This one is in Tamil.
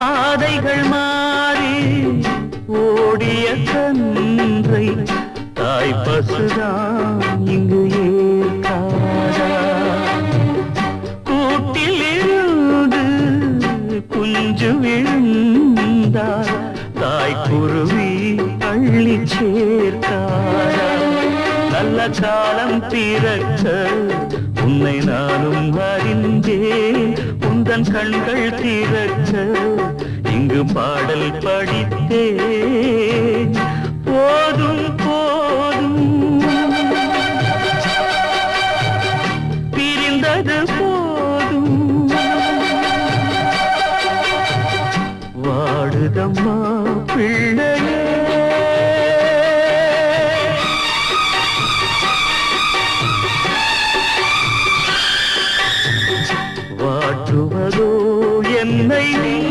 ஆதைகள் மாறி ஓடிய கன்றை தாய் பசுதான் இங்கு ஏற்காதா கூட்டில் இருந்து குஞ்சு விழுந்தார் தாய் குருவி அள்ளி சேர்க்காதா நல்ல காலம் பிறக்க உன்னை நானும் அறிந்தேன் உந்தன் கண்கள் திறக்க இங்கு பாடல் படித்தேன் போதும் போதும் பிரிந்தது போதும் வாடுதம்மா பிள்ளையே